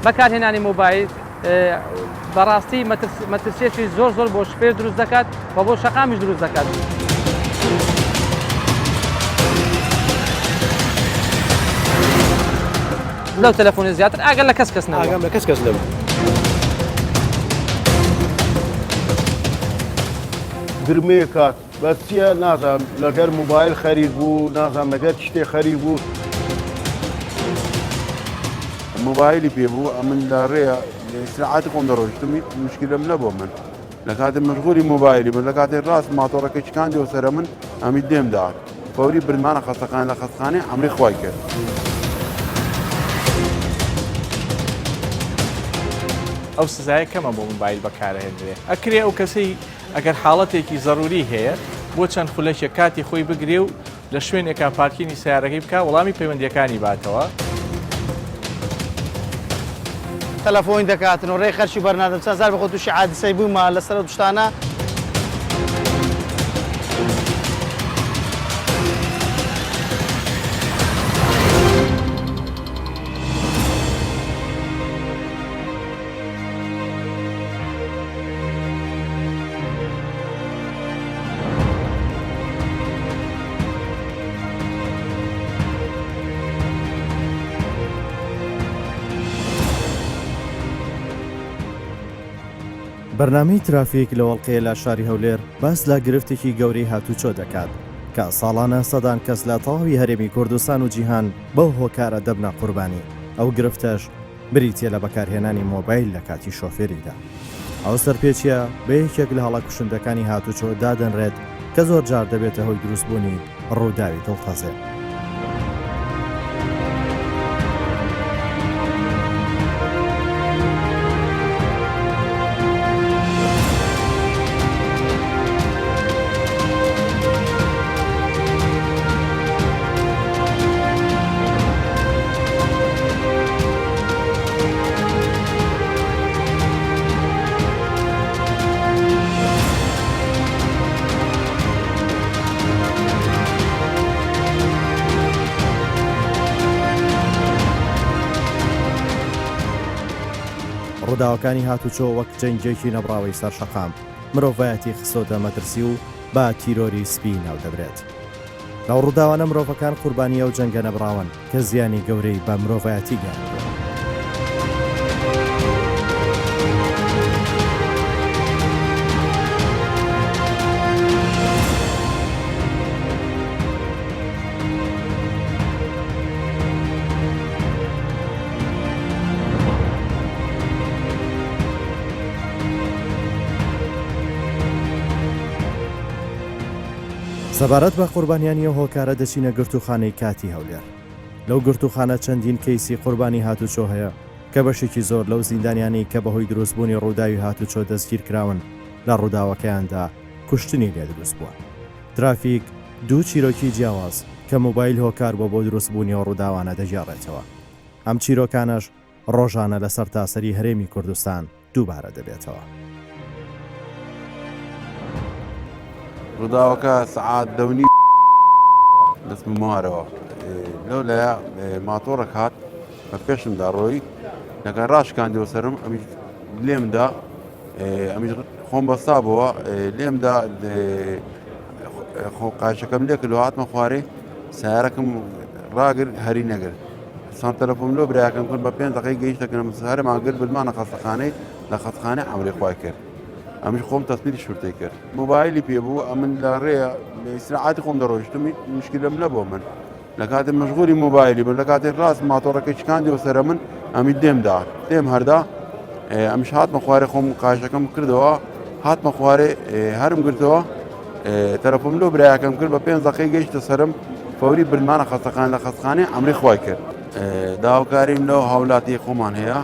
بەکارهێنانی مۆبایل بەڕاستی مەترسیێکی زۆر بۆ شفێر دروست دەکات و بۆ شەقامیش دروست دەکات. لەو تەلەفۆنی زیاتر ئاگەر لە کەس نەبوو. ئاگام لە کەس نەبوو. گرمەیە کات بەس چییە نازانم لەگەر موبایل خەریک بوو نازانم لەگەر شتێک خەریک بوو موبایلی پێ بوو ئەمن لە ڕێە سعاتی خۆم دەڕۆیشتمی مشکلم نەبوو من لە کاتێ مەشغولی موبایلی من لە کاتێ ڕاست ماتۆڕەکە چکاندیەوە سەرە من ئەمی دێم داات فەوری برمانە خەستەکان لە خەستخانەی ئەمری خوای کرد. ئەو سزایە کەمە بۆ موبایل بەکارهێنرێ ئەکرێ ئەو کەسەی ئەگەر حاڵەتێکی زەروری هەیە بۆ چەند خولەشە کاتی خۆی بگرێ و لە شوێنێکا پارکینی سیارەکەی بکە وەڵامی پەیوەندیەکانی باتەوە. تەلەفۆین دەکاتن و ڕێی خەرشی بەرنادەم چەندزار بەخۆ تووشی عادسەی بوومە لەسەر شتانە. بەرنامەی ترافیک لە وەڵقەیە لە شاری هەولێر باس لە گرفتێکی گەورەی هاتوچۆ دەکات کە ساڵانە سەدان کەس لە تەواوی هەرێمی کوردستان و جیهان بەو هۆکارە دەبنە قوربانی. ئەو گرفتەش بریتە لە بەکارهێنانی مۆبایل لە کاتی شۆفێریدا. ئەو سەرپێچیە بە یەکێک لە هەڵە کوشندەکانی هاتوچۆ دادەنرێت کە زۆر جار دەبێتە هۆی دروستبوونی ڕووداوی دڵخەزێ. ڕووداوەکانی هاتوچۆ وەک جەنگێکی نەبراوەی سەر شەقام مرۆڤایەتی خستۆتە مەترسی و با تیرۆری سپی ناو دەبرێت. لەو ڕووداوانە مرۆڤەکان قوربانیە و جەنگە نەبراون کە زیانی گەورەی بە مرۆڤایەتی گەیاندووە. سەبارەت بە قوربانیانی هۆکارە دەچینە گرتوخانەی کاتی هەولێر. لەو گرتوخانە چەندین کەیسی قوربانی هاتوچۆ هەیە کە بەشێکی زۆر لەو زیندانیانی کە بەهۆی دروستبوونی ڕووداوی هاتوچۆ دەستگیر کراون لە ڕووداوەکەیاندا کوشتنی لێ دروست بووە. ترافیک دوو چیرۆکی جیاواز کە مۆبایل هۆکار بۆ دروستبوونی و ڕووداوانە دەژێڕێتەوە. ئەم چیرۆکانەش ڕۆژانە لەسەر تاسەری هەرێمی کوردستان دووبارە دەبێتەوە. ڕووداوەکە سەعات دەونی دەست بمارەوە لەو لایە ماتۆڕێک هات بە پێشمدا ڕۆی لەگەڵ ڕاشکاندیەوە سەرم ئەمیش لێمدا ئەمیش خۆم بەستا بووە لێمدا قاچەکەم لێ کردو هاتمە خوارێ سیارەکەم ڕاگرت هەری نەگرت سان تەلەفۆن لۆ برایەکەم کرد بە 5 دقەی گەیشتەکەم سارەمان گرت بمانە خەستەخانەی لە خەستخانەی ئەمری خوای کرد. ئەمیش خۆم تەسبیری شورتەی کرد. مۆبایلی پێبوو ئەمن لە ڕێە سعاتی خۆم دەڕۆیشتمی مشکلم نەبوو من لە کاتێ مەشغولی مۆبایلی بن لە کاتێک ڕاست ماتۆڕەکە چکاندیەوە سەرە من ئەمی دێم هەردا ئەمیش هاتمە خوارێ خۆم قاچەکەم کردەوە هاتمە خوارێ هەرم گرتەوە تەلەفۆن لۆ برایەکەم کرد بە 5 دقەی گەیشتە سەرم فەوری برمانە خەستەخان لە خەستخانەی ئەمری خوای کرد. داواکاریم لەو هاوڵاتی خۆمان هەیە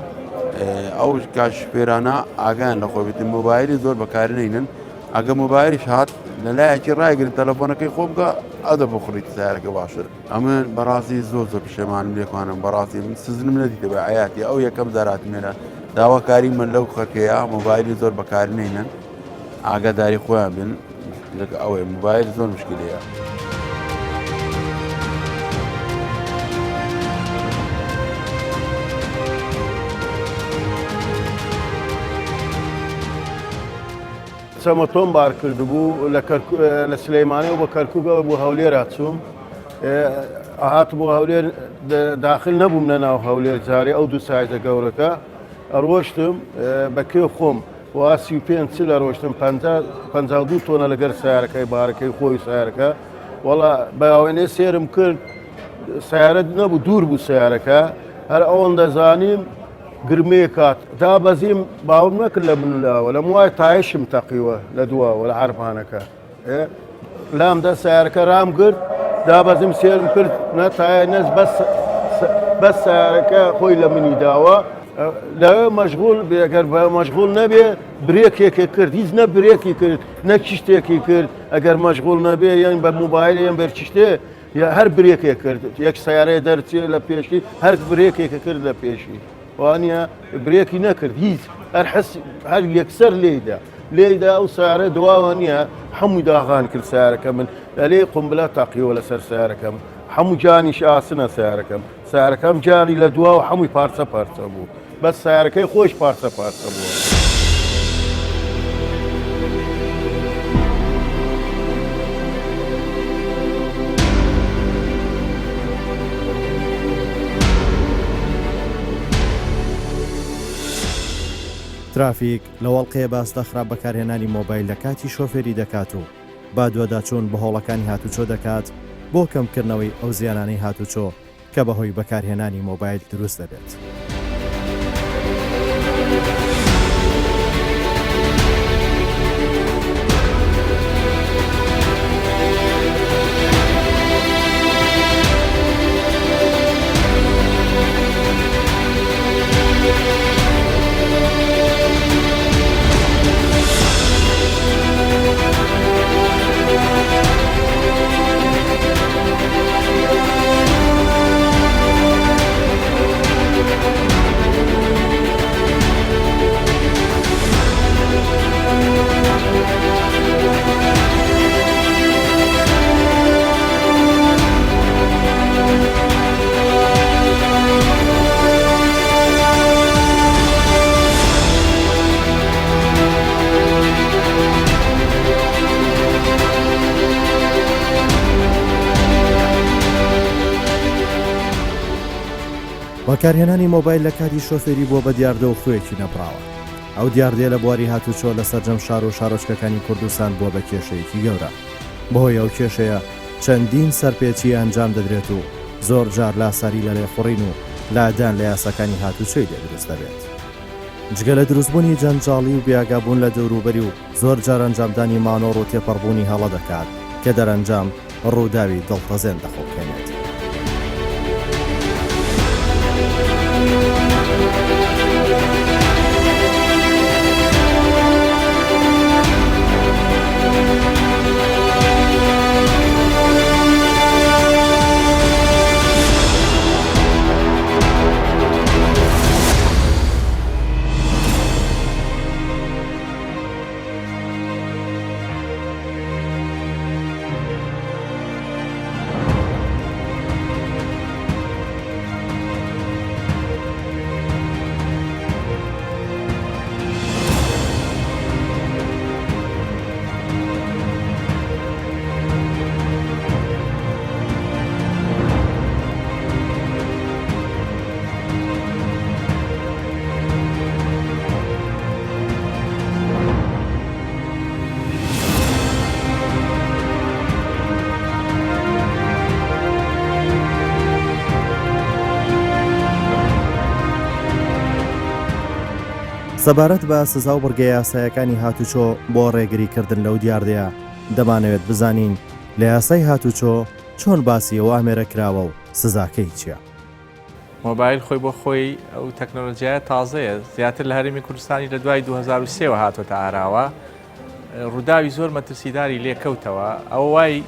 ئەو کاتژمێرانە ئاگیان لە خۆبێتی مۆبایلی زۆر بەکارنێنن ئەگە مۆبایلیش هات لە لایەکی ڕایگرن تەلەفۆنەکەی خۆ بکە ئەدە بخوڕیت سیارەکە باشتر. ئەمە بەڕاستی زۆر پشێمانم لێکوانم بەڕاستی من سزنم نەدیتە بە حیاتی ئەو یەکەم زاراتمێنە داواکاری من لەو خەکەیە مۆبایلی زۆر بەکارنێنن ئاگاداری خۆیان بن لەگە ئەوەی مۆبایل زۆر مشکلەیە. کەسەمە تۆم بار کردبوو لە سلەیمانی و بە کەرکووکەوە بۆ هەولێر هاتچووم هات بۆ هەولێر داخل نەبووم لە ناو هەولێر جارێ ئەو دوو سایزە گەورەکە ئەڕۆشتم بەکێ خۆم واسی پێنج لە ڕۆشتم 52 تۆنە لەگەر سیارەکەی بارەکەی خۆی سیارەکە وەڵا بەیاوێنێ سێرم کرد سیارە نەبوو دوور بوو سیارەکە هەر ئەوەن دەزانیم گرمەیە کات دابەزیم باوم نەکرد لە بنلاوە لەم وای تایشم تەقیوە لە دواوە لە عەربانەکە لامدا سیارەکە ڕام کرد دابەزیم سێرم کرد نەتایە نەس بەس سیارەکە خۆی لە منی داوە لەوێ مەشغول ئەگەر بە مەشغول نەبێ برێکێکی کرد هیچ نە برێکی کرد نە چشتێکی کرد ئەگەر مەشغول نەبێ یان بە موبایل یان بەر چشتێ یا هەر برێکێ کرد یەک سیارەیە دەرچێ لە پێشی هەر برێکێکە کرد لە پێشی وانە برێکی نەکرد هیچ هەر یەکسەر لێدا ئەو سیارە دواوە نییە هەمووی داغان کرد سیارەکە من لەلێ قومبلە تاقیوە لەسەر سیارەکەم هەموو جانیش ئاسنە سیارەکەم جاری لە دواوە هەمووی پارچە بوو بەس سیارەکەی خۆش پارچە بووە. ترافیک لە وەڵقەیە باسدە خراپ بەکارهێنانی مۆبایل لە کاتی شۆفێری دەکات و با دووەداچوون بە هۆڵەکانی هاتوچۆ دەکات بۆ کەمکردنەوەی ئەو زیانانەی هاتوچۆ کە بەهۆی بەکارهێنانی مۆبایل دروست دەبێت. بەکارهێنانی مۆبایل لە کاتی شۆفێری بۆ بە دیاردە و خوێکی نەبراوە. ئەو دیاردێ لە بواری هاتوچۆ لە سەرجەم شار و شارۆچکەکانی کوردستان بووە بە کێشەیەکی گەورە. بەهۆی ئەو کێشەیە چەندین سەرپێچی ئەنجام دەدرێت و زۆر جار لاساری لە لێخوڕین و لادان لە یاساکانی هاتوچۆی دەدروست دەبێت. جگە لە دروستبوونی جەنجاڵی و بیاگابوون لە دەوروبەری و زۆر جار ئەنجامدانی مانۆڕ و تێپەڕبوونی هەڵە دەکات کە دەرەنجام ڕووداوی دڵتەزێن دەخۆکێنێت. سەبارەت بە سزا و بڕگە یاسایەکانی هاتوچۆ بۆ ڕێگریکردن لەو دیاردەیە دەمانەوێت بزانین لە یاسای هاتوچۆ چۆن باسی ئەوە ئامێرە کراوە و سزاکەی چییە؟ مۆبایل خۆی بۆ خۆی ئەو تەکنۆلۆژیایە تازەیە زیاتر لە هەرێمی کوردستانی لە دوای 2023 هاتوۆتە ئاراوە ڕووداوی زۆر مەترسیداری لێکەوتەوە ئەو وای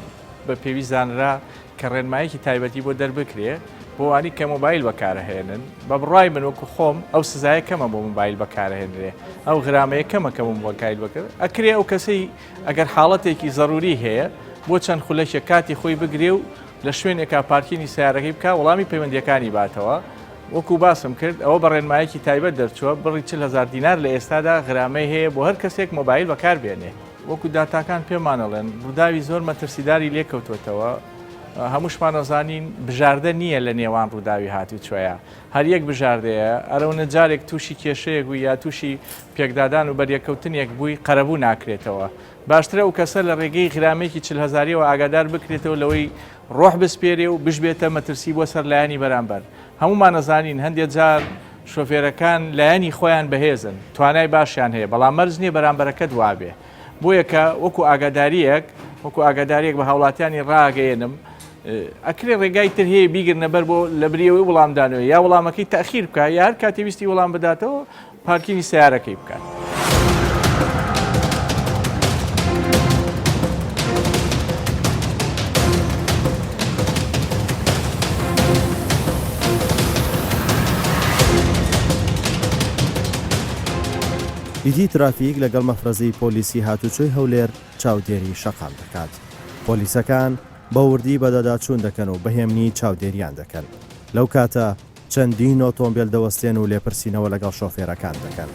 بە پێویست زانرا کە ڕێنمایەکی تایبەتی بۆ دەربکرێ بۆ وانی کە مۆبایل بەکارهێنن بە بڕای من وەکو خۆم ئەو سزایە کەمە بۆ مۆبایل بەکارهێنرێ ئەو غرامەیە کەمە کە مۆبایل بکرد ئەکرێ ئەو کەسەی ئەگەر حاڵەتێکی زەروری هەیە بۆ چەند خولەشە کاتی خۆی بگرێ و لە شوێنێکا پارکینی سیارەکەی بکە وەڵامی پەیوەندیەکانی باتەوە وەکو باسم کرد ئەوە بە ڕێنمایەکی تایبەت دەرچووە بڕی 40,000 دینار لە ئێستادا غرامەی هەیە بۆ هەر کەسێک مۆبایل بەکار بێنێ وەکو داتاکان پێمانەڵێن ڕووداوی زۆر مەترسیداری لێکەوتوێتەوە هەمووشمانەزانین بژاردە نییە لە نێوان ڕووداوی هاتوچۆیە هەر یەک بژاردەیە ئەرەونە جارێک تووشی کێشەیەک بووی یا تووشی پێکدادان و بەریەکەوتنێک بووی قەرەبوو ناکرێتەوە باشترە و کەسە لە ڕێگەی غرامێکی 40,000ەوە ئاگادار بکرێتەوە لەوەی ڕۆح بسپێرێ و بشبێتە مەترسی بۆ سەر لایەنی بەرامبەر هەمومان نەزانین هەندێک جار شۆفێرەکان لایەنی خۆیان بەهێزن توانای باشیان هەیە بەڵام مەرج نییە بەرامبەرەکە دوابێ بۆیە کە وەکو ئاگاداریەک بە هاوڵاتیانی ڕاگەێنم ئەکرێ ڕێگای تر هەیە بیگرنەبەر بۆ لە بریەوەی وەڵامدانەوە یا وەڵامەکەی تەخیر بکە یا هەر کاتێویستی وەڵام بداتەوە پارکینی سیارەکەی بکات. ئیدی ترافیک لەگەڵ مەفرەزەی پۆلیسی هاتوچۆی هەولێر چاودێری شەقام دەکات. پۆلیسەکان بە وردی بەدەداچوون دەکەن و بەهێمنی چاودێریان دەکەن. لەو کاتە چەندین ئۆتۆمبیل دەوەستێن و لێپرسینەوە لەگەڵ شۆفێرەکان دەکەن.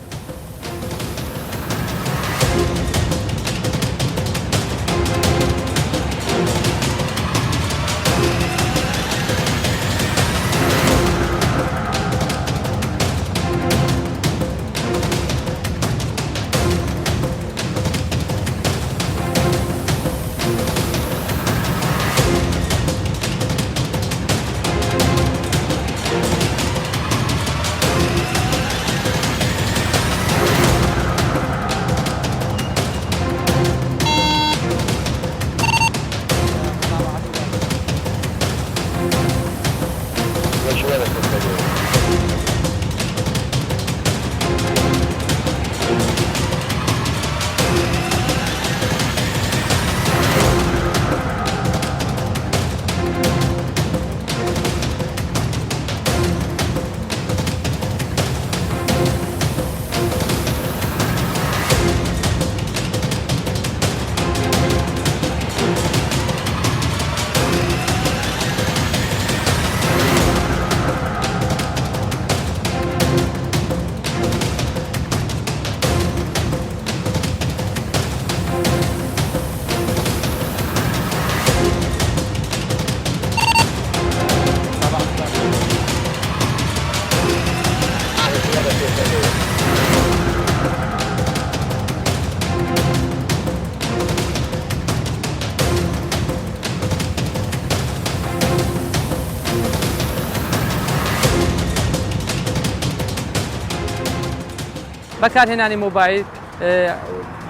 بەکارهێنانی مۆبایل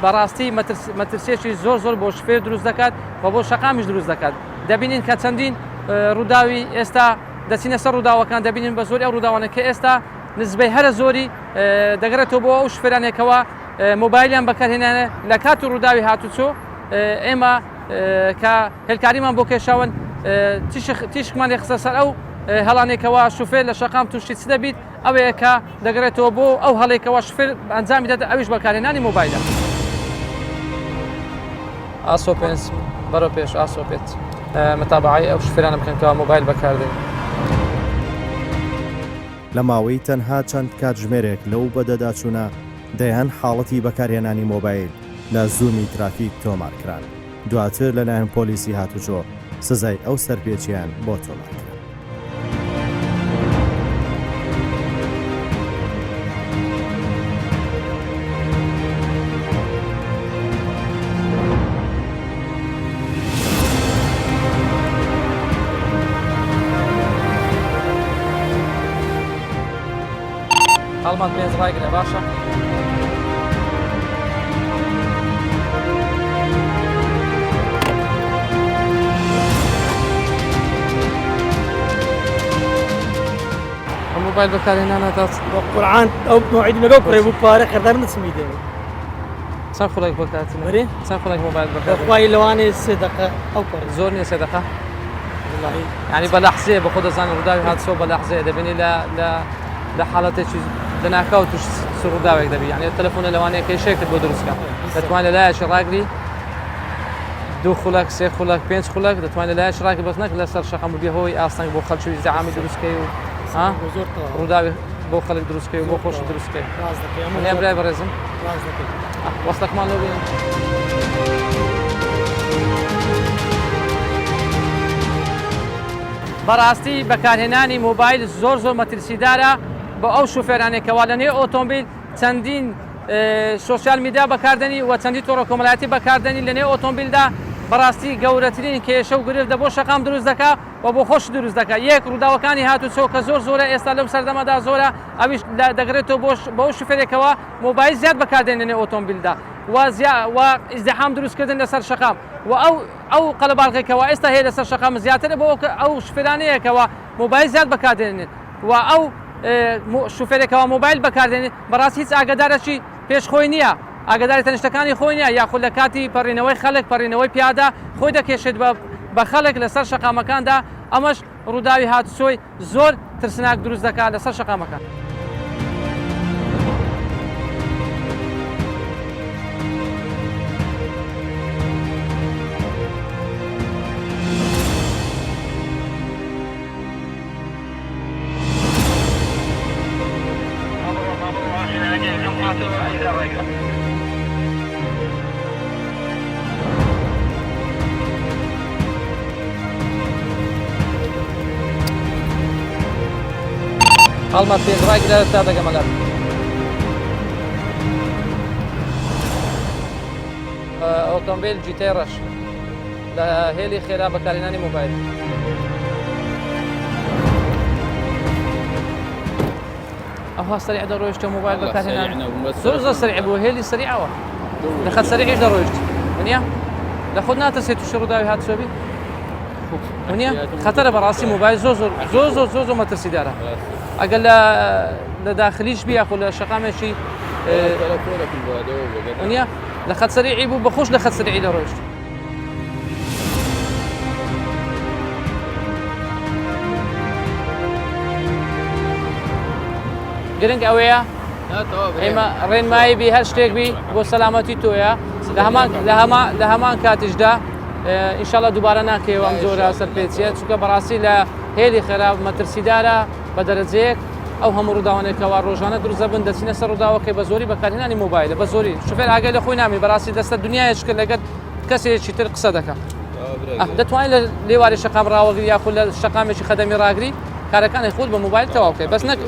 بەڕاستی مەترسێکی زۆر بۆ شفێر دروست دەکات و بۆ شەقامیش دروست دەکات. دەبینین کە چەندین ڕووداوی ئێستا دەچینە سەر ڕووداوەکان دەبینین بە زۆری ئەو ڕووداوانە کە ئێستا نسبەی هەرە زۆری دەگرێتەوە بۆ ئەو شفێرانێکەوە مۆبایلیان بەکارهێنانە لە کات و ڕووداوی هاتوچۆ ئێمە کە هێلکاریمان بۆ کێشاون تیشکمان لێ خستە سەر ئەو هەڵانێکەوە شوفێر لە شەقام تووشی چ دەبیت ئەوەیە کە دەگرێتەوە بۆ ئەو هەڵێکەوە شوفێر ئەنجامی دەدە ئەویش بەکارهێنانی مۆبایلە. ئاسۆ پێنج بەرەو پێش ئاسۆ پێت متابعی ئەو شوفێرانە بکەنکەوە مۆبایل بەکاردێن. لە ماوەی تەنها چەند کاتژمێرێک لەو بەدەداچوونە دەیان حاڵەتی بەکارهێنانی مۆبایل لە زوومی ترافیک تۆمارکران. دواتر لەلایەن پۆلیسی هاتوچۆ سزای ئەو سەرپێچیان بۆ تۆمارکران. هەڵمان پێنج ڕایگرێ باشە. مۆبایل بەکارهێنانە تا قورعان ئەو موعید لەگەڵ کوڕێ بوو پارە خەردار نچمی دێ چەند خولێک بەکاتن بەرێ چەند خولێک مۆبایل بەکار خوای لەوانێ 3 دقە ئەو پارە زۆر نییە 3 دقە یعنی بە لەحزەیە بە خۆ دەزانێت ڕووداوی هاتوچۆ بە لەحزەیە دەبینی لە حاڵەتێکی لەناکاو توش ڕووداوێک دەبی یعنی تەلەفۆنە لەوانەیە کێشەیەکت بۆ دروستکە دەتوانێت لایەکی ڕاگری 2 خولەک 3 خولەک 5 خولەک دەتوانێت لایەکی ڕاگری بەس نەک لەسەر شەقام بێ هۆی ئاستەنگ بۆ خەڵکی زەعامی دروستکەی و ڕووداوی بۆ خەڵک دروستکەی و بۆ خۆشی دروستکەی. برای بەڕێزم وەستەکمان لەو بێن. بەڕاستی بەکارهێنانی مۆبایل زۆر مەترسیدارە بۆ ئەو شوفێرانێکەوە لە نێو ئۆتۆمبیل چەندین سوسیال میدیا بەکاردنی و چەندی تۆڕە کۆمەڵایەتی بەکاردنی لە نێو ئۆتۆمبیلدا بەڕاستی گەورەترین کێشە و گرفت بۆ شەقام دروست دەکات و بۆ خۆش دروست دەکات. یەک ڕووداوەکانی هاتوچۆ کە زۆرە ئێستا لەم سەردەمەدا زۆرە ئەویش دەگرێتەوە بۆ شوفێرێکەوە مۆبایل زیاد بەکاردێن لە نێو ئۆتۆمبیلدا و ئیزدحام دروستکردن لەسەر شەقام و ئەو قەلەباڵغێکەوە ئێستا هەیە لەسەر شەقام زیاترە بۆ ئەو شوفێرانەیەکەوە مۆبایل زیاد بەکاردێنێت و ئەو شوفێرێکەوە مۆبایل بەکاردێنێت بەڕاستی هیچ ئاگدارەکی پێشخۆی نییە، ئاگداری تەنیشتەکانی خۆی نییە، یاخود لە کاتی پەڕینەوەی خەڵک پەڕینەوەی پیادا خۆی دەکێشێت بە خەڵک لەسەر شەقامەکاندا. ئەمەش ڕووداوی هاتوچۆی زۆر ترسناک دروست دەکات لەسەر شەقامەکان. هەڵمە پێدڕای تا دەگەمەلات ئۆتۆمبیل جیتەی ڕەش لە هێلی خێرا بەکارهێنانی مۆبایل. ئەوها سەریع دەڕۆیشتە مۆبایل بەکارهێنان زۆر سەریع بوو، هێلی سەریعەوە لە خەت سەریعش دەڕۆیشت ونیە لە خۆت ناتەسێت تووشی ڕووداوی هاتوچۆبی ونیە خەتەرە بەڕاستی مۆبایل زۆر مەترسیدارە. ئەگەر لە داخلیش بیا خۆ لە شەقامێکی ونیە لە خەت سەریعی بوو بەخۆش لە خەت سەریعی دەڕۆیشت. گرنگ ئەوەیە ئێمە ڕێنمایی بی هەر شتێک بی بۆ سەلامەتی تۆیە لە هەمان کاتیشدا ئینشاڵڵا دووبارە ناکەوە ئەم جۆرە سەرپێچیە چونکە بەڕاستی لە هێلی خێرا مەترسیدارە بە دەرەجەیەک ئەو هەموو ڕووداوانێکەوە ڕۆژانە دروست دەبن دەچینە سەر ڕووداوەکەی بە زۆری بەکارهێنانی مۆبایلە بە زۆری شوفێر ئاگای لە خۆی نامی بەڕاستی دەستە دنیایش کرد لەگەر کەسێکی تر قسە دەکەم دەتوانین لە لێواری شەقام ڕاوەگری یاخود لە شەقامێکی خەدەمی ڕاگری کارەکانی خۆت بە مۆبایل تەواو بکەیت بەس نەک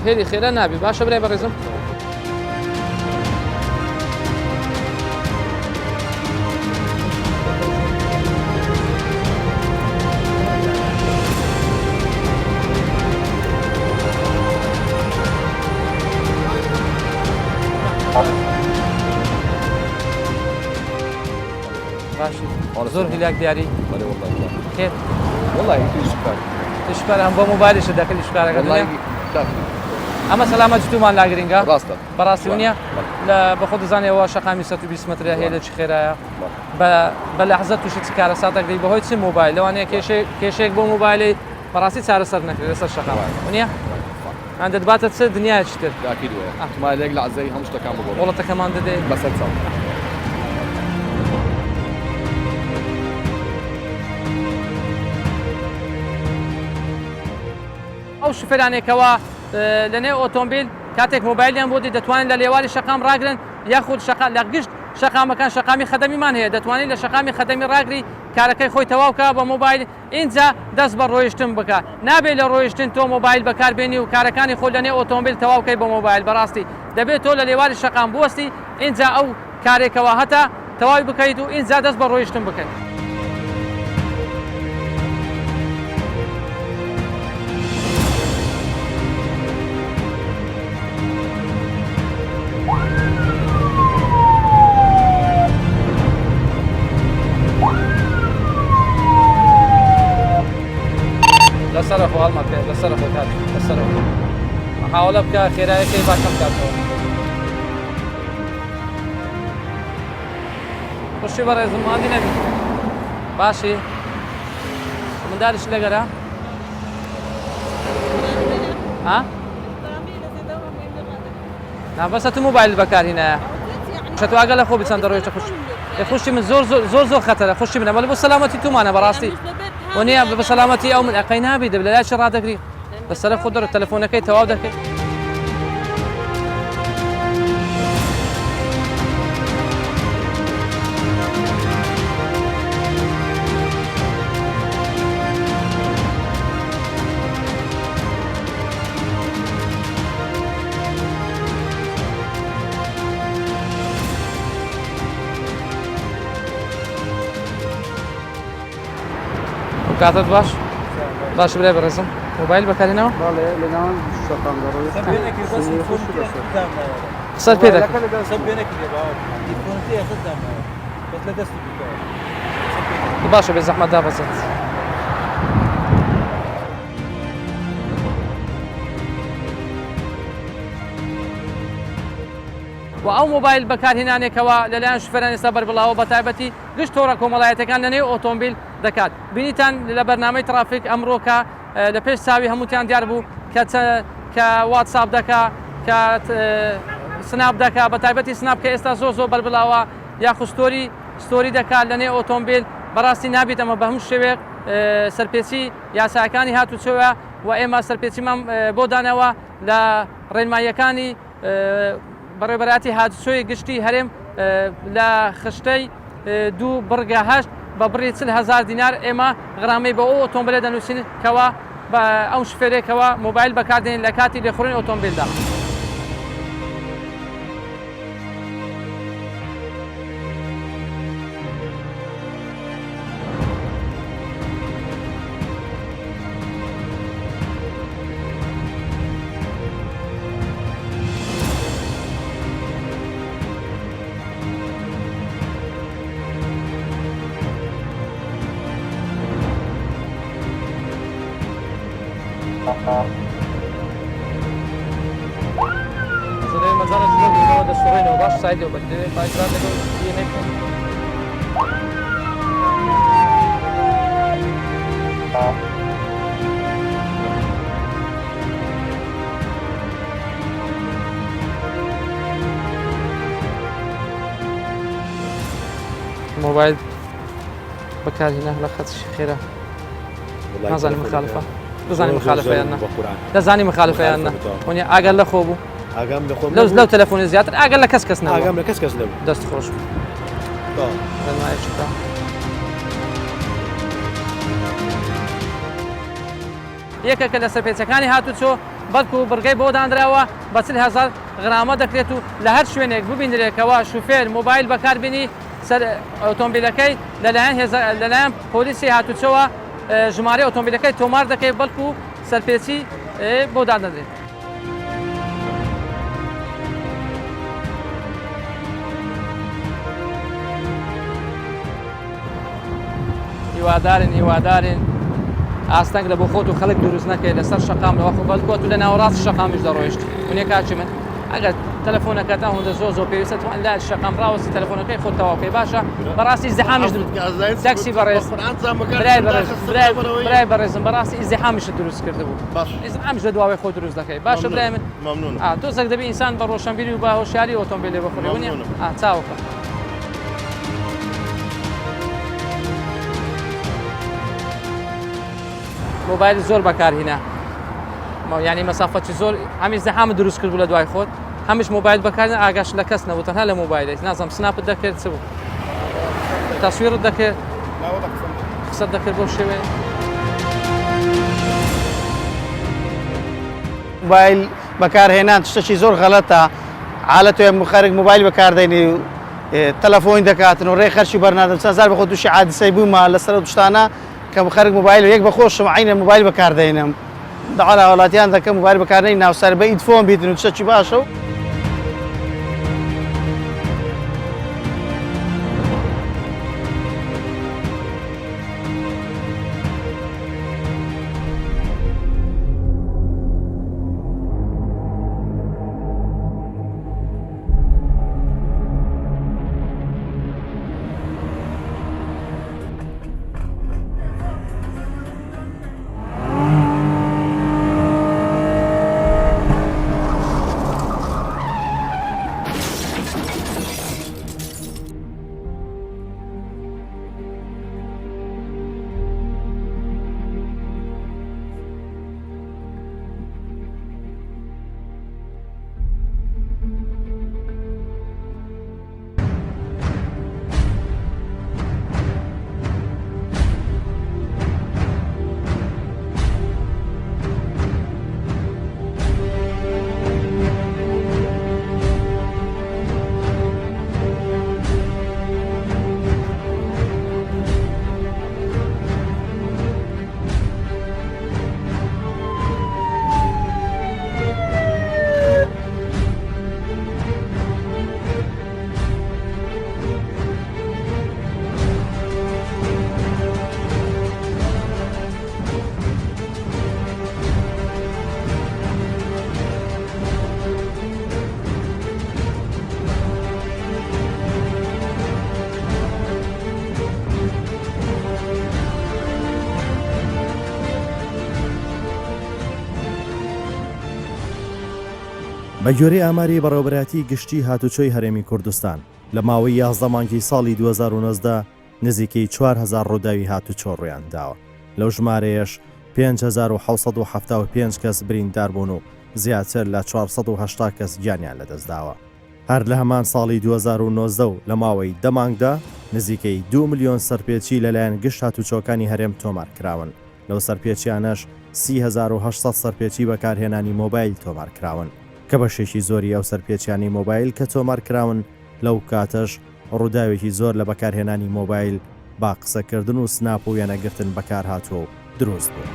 هێلی خێرا نابی. باشە برای بەڕێزم زۆر هیلاک دیاری والله شکار شکار هەم بۆ مۆبایلش دەکەی شکارەکە ئەمە سەلامەتی تومان لا گرنگە بەڕاستی ونیە لە بەخۆ دەزانێەوە شەقامی 120 مترە هەیە لە چ خێرایە بە لەحزە تووشی چ کارە ساتەکەی بەهۆی چ مۆبایل لەوانەیە کێشێک بۆ مۆبایلی بەڕاستی چارەسەر نەکرێت لەسەر شەقام ونیە ئەن دەباتە چ دنیایکی تر احتمالێک لە عزەی هەموو شتەکان بگۆ وڵەتەکەمان دەدەێت بەسەر چاو. ئەو شوفێرانێکەوە لە نێو ئۆتۆمبیل کاتێک مۆبایلیان بۆ دی دەتوانین لە لێواری شەقام ڕاگرن یاخود لە گشت شەقامەکان شەقامی خەدەمیمان هەیە دەتوانین لە شەقامی خەدەمی ڕاگری کارەکەی خۆی تەواوکە بە مۆبایل اینجا دەست بە ڕۆیشتن بکە نابێت لە ڕۆیشتن تۆ مۆبایل بەکاربێنی و کارەکانی خۆ لە نێو ئۆتۆمبیل تەواوکەی بە مۆبایل بەڕاستی دەبێت تۆ لە لێواری شەقام بوەستی اینجا ئەو کارێکەوە هەتا تەواوی بکەیت و اینجا دەست بە ڕۆیشتن بکەیت. لەسەرخۆ هەڵمە پێ لەسەرخۆ کات لەسەرەوە حاوڵە بکە خێرایەکەی باشەم کاتەوە خوشی بەڕێزم مادی نەبی باشی منداریش لەگەرە نابەسە تو مۆبایل بەکارهێنایە شەتو ئاگە لە خۆ بچەند دەڕۆیشتە خوشی من زۆر خەتەرە خوشی منە بەڵێ بۆ سەلامەتی تومانە بەڕاستی ونیە بە سەلامەتی ئەو من ئەقەی نابی دەبێت لە لایشی ڕادەگری بەسەرە خۆ دەڕێت تەلەفۆنەکەی تەواو دەکەیت. کاتت باش برای بەڕێزم مۆبایل بەکارێنەوە قسەت پێ دەکەم باشە بێ زەحمەت دابەزێت و ئەو مۆبایل بەکارهێنانێکەوە لەلایەن شوفێران ئێستا بەربڵاوە بە تایبەتی گشت تۆڕە کۆمەڵایەتەکان لەنێو ئۆتۆمبیل دەکات بینیتان لە بەرنامەی ترافیک ئەمڕۆکە لە پێش چاوی هەمووتیان دیار بوو کە واتساپ دەکا کە سناپ دەکا بە تایبەتی سناپ کە ئێستا زۆر بەربڵاوە یاخود ستۆری دەکات لەنێ ئۆتۆمبیل بەڕاستی نابێت ئەمە بە هەموو شێوێک سەرپێچی یاساکانی هاتوچۆوە و ئێمە سەرپێچیمان بۆ دانەوە لە ڕێنماییەکانی بەڕێبەراتی هاتوچۆی گشتی هەرێم لە خشتەی 2.8 بە بڕی 40,000 دینار ئێمە غرامەی بە ئەو ئۆتۆمبیلە دەنووسین کەوا بە ئەو شفێرێکەوە مۆبایل بەکاردێن لە کاتی لێخوڕین ئۆتۆمبیلدا. زۆرەی مەزارە زۆرەوە دەسوڕێنەوە باش سایدەوە بەدەوێت باجران لەگەڵ دیێنێ بکەین. مۆبایل بەکارهێنا لە خەتشی خێرا نازانم مخالفە دەزانی مخالفەیاننا دەزانی مخالفەیاننا وەنی ئاگەر لە خۆ بوو ئاگام لە خۆم لەو تەلەفۆنی زیاتر ئاگەر لە کەس نەبوو ئاگام لە کەس نەبوو دەست خۆش بوو یەکێکە لە سەرپێچەکانی هاتوچۆ بەڵکو بڕگەی بۆ دانراوە بە 40,000 غرامە دەکرێت و لە هەر شوێنێک ببینرێکەوە شوفێر مۆبایل بەکاربینی سەر ئۆتۆمبیلەکەی لەلایەن پۆلیسی هاتوچۆوە ژمارە ئۆتۆمبیلەکەی تۆمار دەکەی بەڵکو سەرپێچی بۆ دادەدرێت. هیوادارین ئاستەنگ لە بۆ خۆت و خەڵک دروست نەکەی لەسەر شەقام لەوە خۆ بەڵکۆت و لە ناوەڕاست شەقامیش دەڕۆیشت ونێ کاچی من ئەگەر تەلەفۆنەکەتان هەندە زۆر پێویستە توان لا شەقام ڕاوەستی تەلەفۆنەکەی خۆتەوە پێی باشە بەڕاستی ئیزدیحامیش تاکسی بەڕێز برای بەڕێزم بەڕاستی ئیزدیحامیشت دروست کردبوو ئیزدیحامیش لە دواوەی خۆ دروست دەکەی باشە برای من تۆزێک دەبی ئینسان بە ڕۆشنبیری و بە هۆشیاری ئۆتۆمبیلێ بخوڕی ونێ چاوەکە مۆبایل زۆر بەکارهێنا یعنی مەسافەتی زۆر هەمی زەحامە دروست کرد بوو لە دوای خۆت هەمیش مۆبایل بەکارهێنا ئاگاش لە کەس نەبوو تەنها لە مۆبایلێک نازانم سناپت دەکرد چ بوو تەسویرت دەکرد قسەت دەکرد بۆ شێوێ مۆبایل بەکارهێنان شتێکی زۆر غەڵەتە حالەتێ خەرک مۆبایل بەکاردێنی و تەلەفۆن دەکاتن و ڕێ خەرشی بەرنادەم چەندزار بە خۆ تووشی عادسەی بوومە لەسەر دوشتانە کە خەرک مۆبایل یەک بەخۆشم عینە مۆبایل بەکاردێنم داڵا وڵاتیان دەکەم مۆبایل بەکارنەی ناوسەر بە ئیدفۆن بیتن و شتێکی باشە و بە گوێرەی ئاماری بەڕێوەبەتی گشتی هاتوچۆی هەرێمی کوردستان لە ماوەی 11 مانگی ساڵی 2019 نزیکەی 4,000 ڕووداوی هاتوچۆ ڕویان داوە. لەو ژمارەیەش 5,775 کەس بریندار بوون و زیاتر لە 480 کەس گیانیان لەدەستداوە. هەر لە هەمان ساڵی 2019 و لە ماوەی دەمانگدا نزیکەی 2 ملیۆن سەرپێچی لەلایەن گشت هاتوچۆکانی هەرێم تۆمارکراون. لەو سەرپێچیانەش 30,800 سەرپێچی بەکارهێنانی مۆبایل تۆمارکراون کە بەشێکی زۆری ئەو سەرپێچیانی مۆبایل کە تۆمارکراون لەو کاتەش ڕووداوێکی زۆر لە بەکارهێنانی مۆبایل با قسەکردن و سناپ و وێنەگرتن بەکار هاتووە و دروست بوو.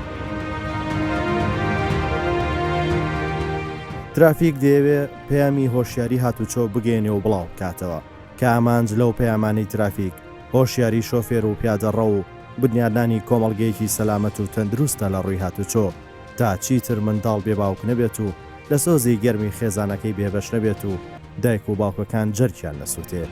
ترافیک دەیەوێت پەیامی هۆشیاری هاتوچۆ بگەێنێ و بڵاو بکاتەوە کە ئامانج لەو پەیامانەی ترافیک هۆشیاری شۆفێر و پیادەڕە و بنیادنانی کۆمەڵگەیەکی سەلامەت و تەندروستە لە ڕووی هاتوچۆ تا چیتر منداڵ بێباوک نەبێت و لە سۆزی گەرمی خێزانەکەی بێبەش نەبێت و دایک و باوکەکان جەرکیان نەسووتێ.